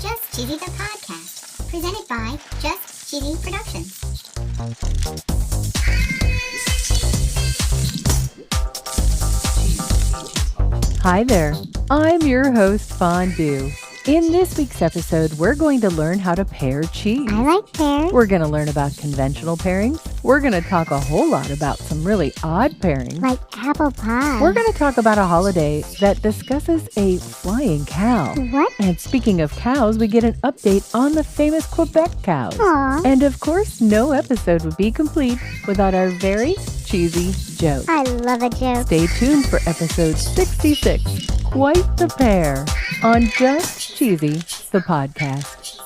Just Cheesy the Podcast, presented by Just Cheesy Productions. Hi there, I'm your host, Fondue. In this week's episode, we're going to learn how to pair cheese. I like pears. We're going to learn about conventional pairings. We're going to talk a whole lot about some really odd pairings. Like apple pie. We're going to talk about a holiday that discusses a flying cow. What? And speaking of cows, we get an update on the famous Quebec cows. Aw. And of course, no episode would be complete without our very cheesy joke. I love a joke. Stay tuned for episode 66, Quite the Pair, on Just Cheesy, the podcast.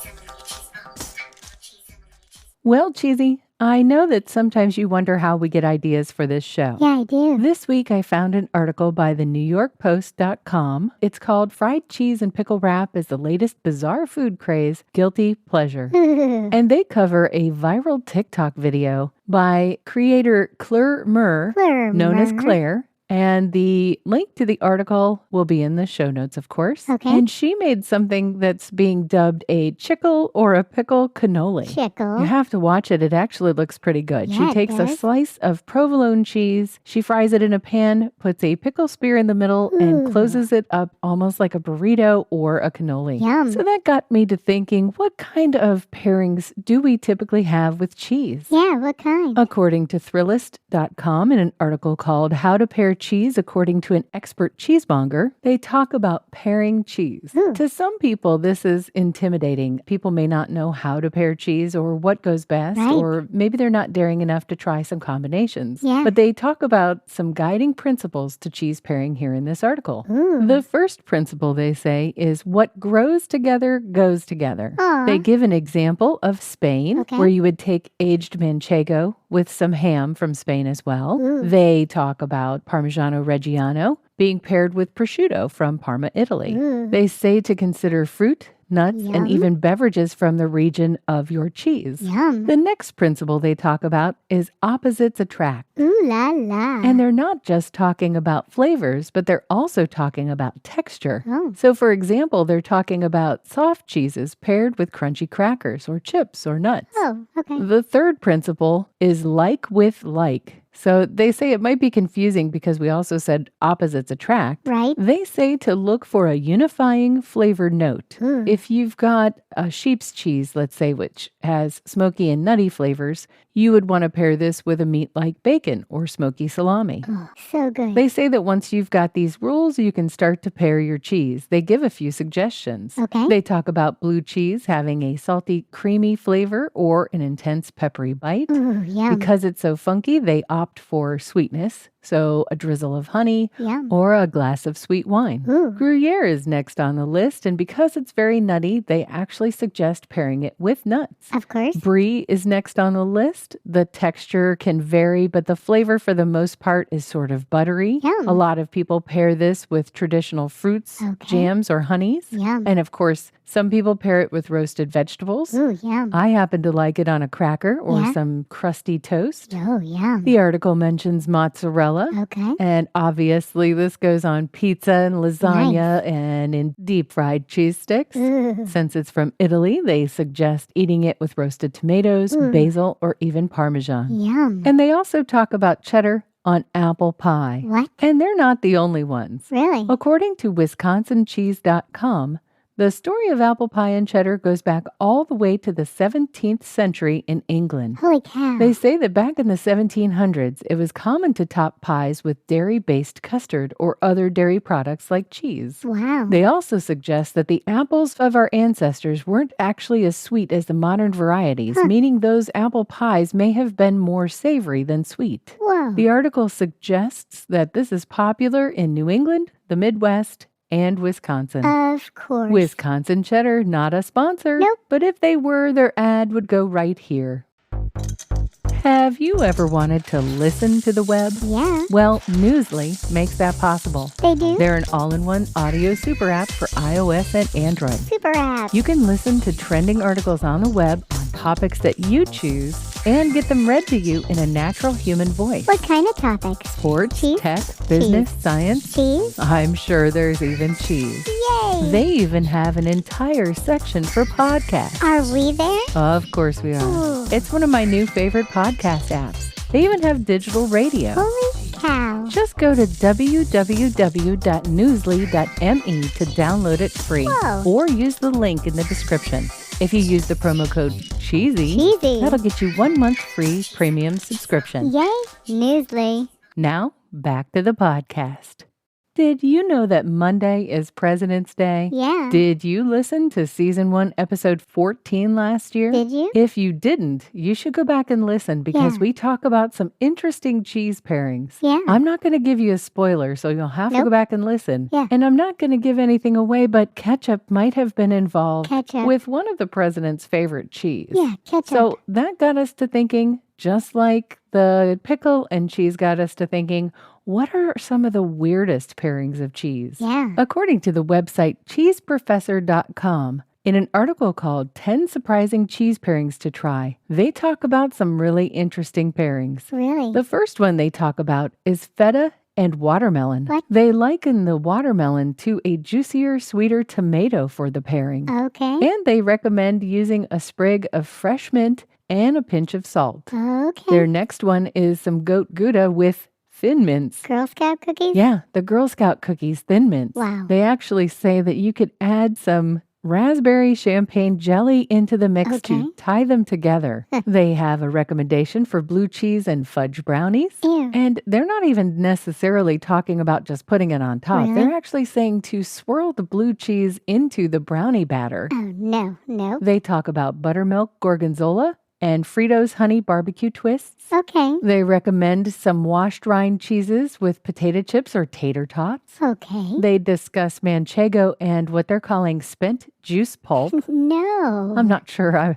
Well, Cheesy, I know that sometimes you wonder how we get ideas for this show. Yeah, I do. This week, I found an article by the NewYorkPost.com. It's called Fried Cheese and Pickle Wrap is the latest bizarre food craze, guilty pleasure. And they cover a viral TikTok video by creator Claire Murr, known as Claire. And the link to the article will be in the show notes, of course. Okay. And she made something that's being dubbed a chickle or a pickle cannoli. Chickle. You have to watch it. It actually looks pretty good. Yeah, She it takes a does. slice of provolone cheese. She fries it in a pan, puts a pickle spear in the middle, and Ooh. closes it up almost like a burrito or a cannoli. Yum. So that got me to thinking, what kind of pairings do we typically have with cheese? Yeah, what kind? According to Thrillist.com, in an article called How to Pair Cheese According to an Expert Cheesemonger, they talk about pairing cheese. Ooh. To some people, this is intimidating. People may not know how to pair cheese or what goes best, Right. or maybe they're not daring enough to try some combinations. Yeah. But they talk about some guiding principles to cheese pairing here in this article. Ooh. The first principle, they say, is what grows together goes together. Aw. They give an example of Spain, Okay. where you would take aged manchego with some ham from Spain as well. Ooh. They talk about Parmigiano Reggiano being paired with prosciutto from Parma, Italy. Ooh. They say to consider fruit, nuts, Yum. and even beverages from the region of your cheese. Yum. The next principle they talk about is opposites attract. Ooh la la. And they're not just talking about flavors, but they're also talking about texture. Oh. So, for example, they're talking about soft cheeses paired with crunchy crackers or chips or nuts. Oh, okay. The third principle is like with like. So they say it might be confusing because we also said opposites attract. Right. They say to look for a unifying flavor note. Ooh. If you've got a sheep's cheese, let's say, which has smoky and nutty flavors, you would want to pair this with a meat like bacon or smoky salami. Oh, so good. They say that once you've got these rules, you can start to pair your cheese. They give a few suggestions. Okay. They talk about blue cheese having a salty, creamy flavor or an intense peppery bite. Ooh, yum. Because it's so funky, they opt for sweetness, so a drizzle of honey Yum. or a glass of sweet wine. Ooh. Gruyere is next on the list, and because it's very nutty, they actually suggest pairing it with nuts. Of course. Brie is next on the list. The texture can vary, but the flavor for the most part is sort of buttery. Yum. A lot of people pair this with traditional fruits, Okay. jams, or honeys. Yum. And of course, some people pair it with roasted vegetables. Ooh, yum. I happen to like it on a cracker or Yeah. some crusty toast. Oh, yum. The article mentions mozzarella. Okay. And obviously, this goes on pizza and lasagna and in deep fried cheese sticks. Ooh. Since it's from Italy, they suggest eating it with roasted tomatoes, Ooh. basil, or even Parmesan. Yum. And they also talk about cheddar on apple pie. What? And they're not the only ones. Really? According to WisconsinCheese.com, the story of apple pie and cheddar goes back all the way to the 17th century in England. Holy cow. They say that back in the 1700s, it was common to top pies with dairy-based custard or other dairy products like cheese. Wow. They also suggest that the apples of our ancestors weren't actually as sweet as the modern varieties, meaning those apple pies may have been more savory than sweet. Whoa. The article suggests that this is popular in New England, the Midwest, and Wisconsin. Of course. Wisconsin cheddar, not a sponsor. Nope. But if they were, their ad would go right here. Have you ever wanted to listen to the web? Yeah, Well, Newsly makes that possible. they do. They're an all-in-one audio super app for iOS and Android. Super app. You can listen to trending articles on the web on topics that you choose and get them read to you in a natural human voice. What kind of topics? Sports, Cheese? tech, business, science. Cheese? I'm sure there's even cheese. Yay! They even have an entire section for podcasts. Are we there? Of course we are. Ooh. It's one of my new favorite podcast apps. They even have digital radio. Holy cow. Just go to www.newsly.me to download it free. Whoa. Or use the link in the description. If you use the promo code CHEESY, that'll get you 1 month free premium subscription. Yay, Newsly. Now, back to the podcast. Did you know that Monday is President's Day? Yeah. Did you listen to Season 1, Episode 14 last year? Did you? If you didn't, you should go back and listen because Yeah. we talk about some interesting cheese pairings. Yeah. I'm not going to give you a spoiler, so you'll have to Nope. go back and listen. Yeah. And I'm not going to give anything away, but ketchup might have been involved Ketchup. with one of the president's favorite cheese. Yeah, ketchup. So that got us to thinking, just like the pickle and cheese got us to thinking, what are some of the weirdest pairings of cheese? Yeah. According to the website cheeseprofessor.com, in an article called 10 Surprising Cheese Pairings to Try, they talk about some really interesting pairings. Really? The first one they talk about is feta and watermelon. What? They liken the watermelon to a juicier, sweeter tomato for the pairing. Okay. And they recommend using a sprig of fresh mint and a pinch of salt. Okay. Their next one is some goat Gouda with Thin Mints. Girl Scout cookies? Yeah, the Girl Scout cookies, Thin Mints. Wow. They actually say that you could add some raspberry champagne jelly into the mix Okay. to tie them together. They have a recommendation for blue cheese and fudge brownies. Ew. And they're not even necessarily talking about just putting it on top. Really? They're actually saying to swirl the blue cheese into the brownie batter. Oh, no. Nope. They talk about buttermilk gorgonzola and Fritos honey barbecue twists. Okay. They recommend some washed rind cheeses with potato chips or tater tots. Okay. They discuss manchego and what they're calling spent juice pulp. No. I'm not sure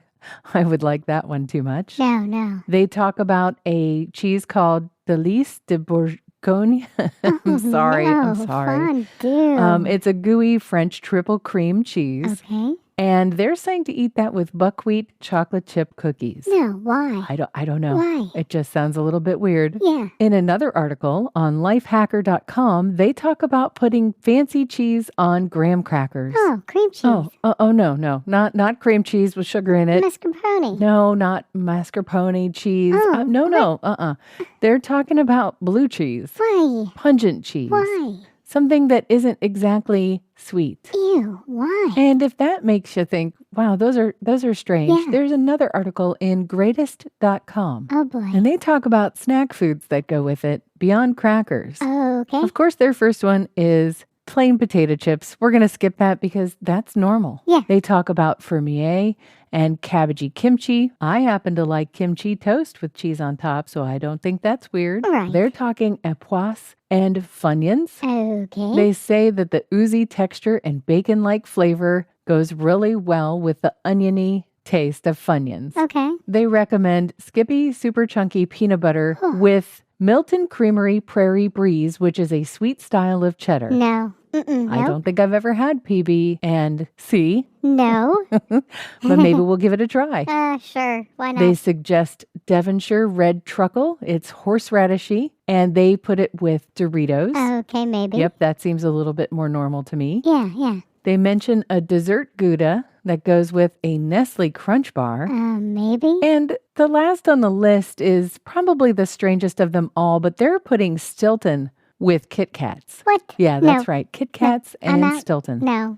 I would like that one too much. No, no. They talk about a cheese called Delice de Bourgogne. I'm sorry. I'm No, sorry. Fondue. It's a gooey French triple cream cheese. Okay. And they're saying to eat that with buckwheat chocolate chip cookies. No, why? I don't know. Why? It just sounds a little bit weird. Yeah. In another article on lifehacker.com, they talk about putting fancy cheese on graham crackers. Oh, cream cheese. No. Not cream cheese with sugar in it. Mascarpone. No, not mascarpone cheese. Oh, No. They're talking about blue cheese. Why? Pungent cheese. Why? Something that isn't exactly sweet. Ew, why? And if that makes you think, wow, those are strange, Yeah. there's another article in greatest.com. Oh, boy. And they talk about snack foods that go with it beyond crackers. Okay. Of course, their first one is plain potato chips. We're going to skip that because that's normal. Yeah. They talk about fermier and cabbagey kimchi. I happen to like kimchi toast with cheese on top, so I don't think that's weird. Right. They're talking epoisse and funyuns. Okay. They say that the oozy texture and bacon-like flavor goes really well with the oniony taste of Funyuns. Okay. They recommend Skippy Super Chunky Peanut Butter Huh. with Milton Creamery Prairie Breeze, which is a sweet style of cheddar. No. Mm-mm. I don't think I've ever had PB and C, No. but maybe we'll give it a try. Sure. Why not? They suggest Devonshire Red Truckle. It's horseradishy, and they put it with Doritos. Okay, maybe. Yep, that seems a little bit more normal to me. Yeah. They mention a dessert Gouda that goes with a Nestle Crunch Bar. Maybe. And the last on the list is probably the strangest of them all, but they're putting Stilton with Kit Kats. What? Yeah, No. that's right. Kit Kats I'm and out. Stilton. No.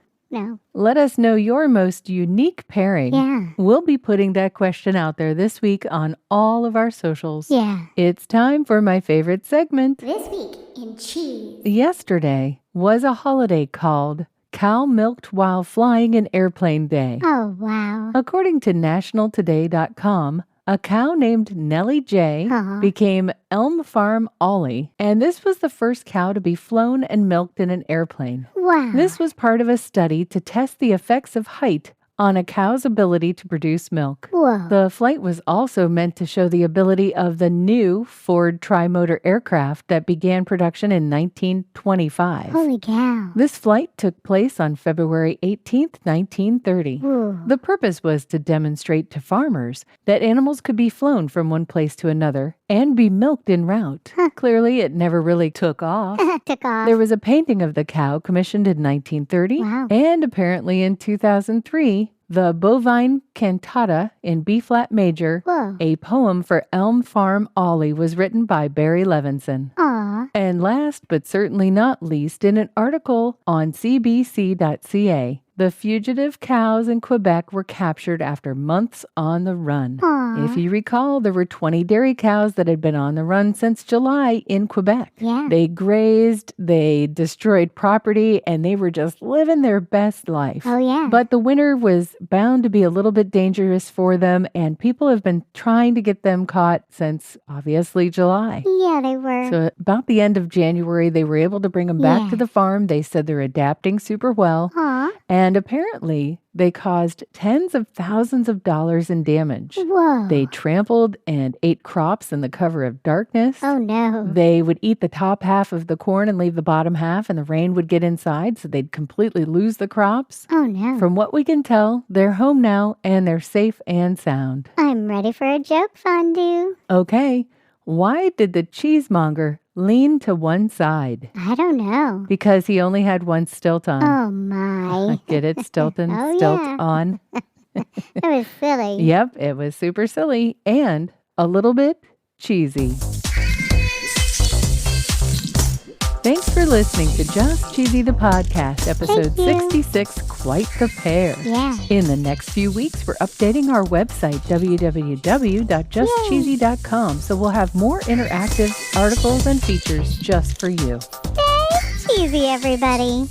Let us know your most unique pairing. Yeah. We'll be putting that question out there this week on all of our socials. Yeah. It's time for my favorite segment. This week in cheese. Yesterday was a holiday called Cow Milked While Flying an Airplane Day. Oh, wow. According to nationaltoday.com, a cow named Nellie J Aw. became Elm Farm Ollie, and this was the first cow to be flown and milked in an airplane. Wow. This was part of a study to test the effects of height on a cow's ability to produce milk. Whoa. The flight was also meant to show the ability of the new Ford tri-motor aircraft that began production in 1925. Holy cow. This flight took place on February 18th, 1930. Whoa. The purpose was to demonstrate to farmers that animals could be flown from one place to another and be milked en route. Clearly, it never really took off. Took off. There was a painting of the cow commissioned in 1930, Wow. and apparently in 2003, the Bovine Cantata in B-flat major, Whoa. a poem for Elm Farm Ollie, was written by Barry Levinson. Aw. And last but certainly not least, in an article on cbc.ca, the fugitive cows in Quebec were captured after months on the run. Aw. If you recall, there were 20 dairy cows that had been on the run since July in Quebec. Yeah. They grazed, they destroyed property, and they were just living their best life. Oh, yeah. But the winter was bound to be a little bit dangerous for them, and people have been trying to get them caught since, obviously, July. Yeah, they were. So about the end of January, they were able to bring them back Yeah. to the farm. They said they're adapting super well. Aw. And apparently, they caused tens of thousands of dollars in damage. Whoa. They trampled and ate crops in the cover of darkness. Oh, no. They would eat the top half of the corn and leave the bottom half, and the rain would get inside, so they'd completely lose the crops. Oh, no. From what we can tell, they're home now, and they're safe and sound. I'm ready for a joke, Fondue. Okay, why did the cheesemonger lean to one side? I don't know. Because he only had one stilt on. Oh, my. Get it? Stilton, Oh, stilt yeah. on. That was silly. Yep, it was super silly and a little bit cheesy. Thanks for listening to Just Cheesy the Podcast, episode Thank you. 66, Quite the Pair. Yeah. In the next few weeks, we're updating our website, www.justcheesy.com, so we'll have more interactive articles and features just for you. Stay cheesy, everybody.